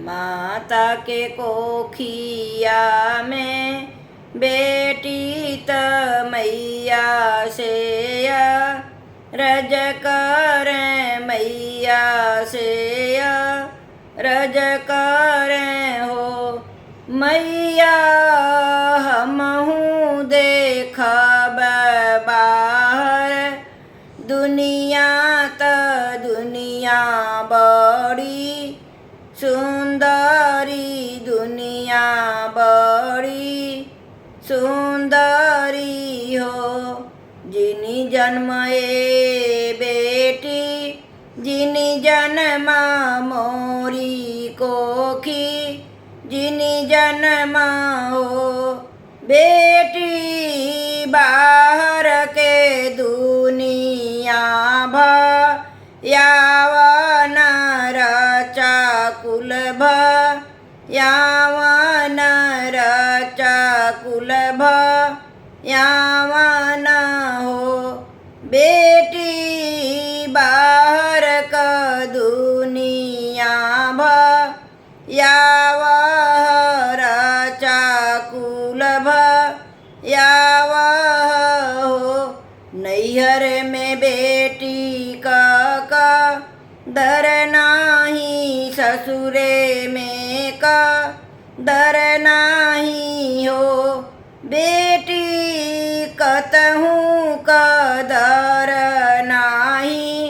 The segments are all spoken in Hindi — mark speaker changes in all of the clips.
Speaker 1: माता के कोखिया में बेटी मैया से रज करें मैया से रज करें हो मैया हमहूँ देखब बाहर दुनिया दुनिया बड़ी सुंदरी दुनिया बड़ी सुंदरी हो जिनी जन्म बेटी जिनी जन्म मोरी कोखी जिनी जन्म हो बेटी बाहर के दुनिया यावन रचा कुल यावन रचा कुल यावन हो बेटी बाहर का दुनिया यावह रचा कुल यावह हो नैहर में बेटी का दर नाही ससुरे में का दर नाही हो बेटी कतहूँ का दर नाही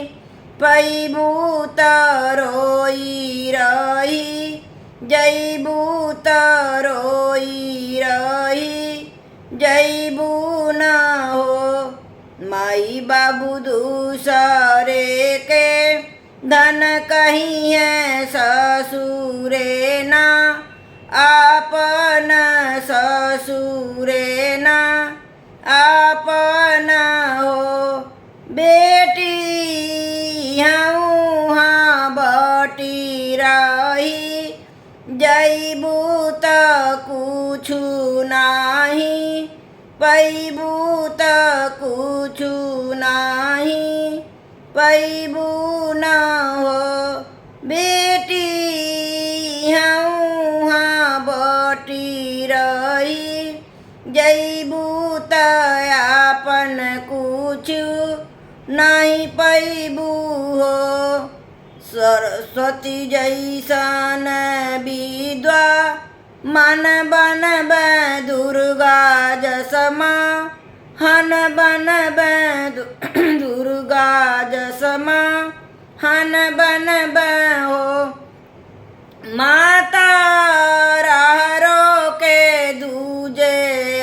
Speaker 1: पैबू रोई रही जैबू रोई रही जैबू न हो माई बाबू दूसरे के धन कहीं है ससुरे ना आपन ससुरे ना आपन हो बेटी हाँ बटी रही जैबू त कुछु नाही पैबू त कुछु नाही पैबू न हो बेटी हाँ बटी रही जैबू त आपन कुछु नहीं पैबू हो सरस्वती जैसन विद्वा मन बन दुर्गा जसमा हन बन दुर्गा जसमा हन बन हो माता राहरो के दूजे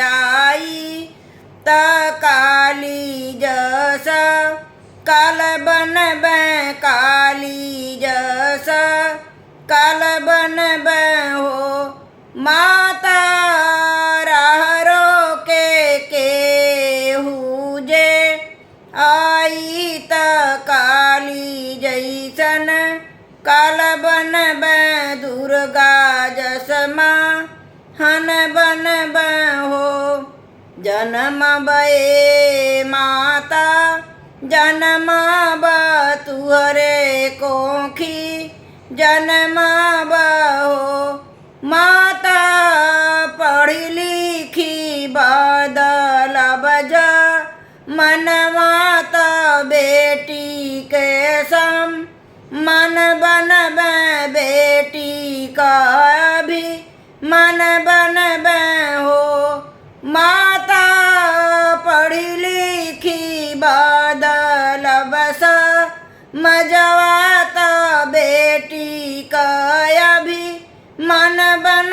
Speaker 1: आई त काली जस काल बन काली जस काल बन हो माता राहरो के हुजे आई त काली जैसन काल बन दुर्गा जसमा हन बन हो जन्म बे माता जन्म तुहरे कोखी जन्म हो माता पढ़ी लिखी बदल बजा मन माता बेटी के सम मन बन बेटी का भी मन बन हो माता पढ़ी लिखी बदल बस मजवाता बेटी का भी मन बन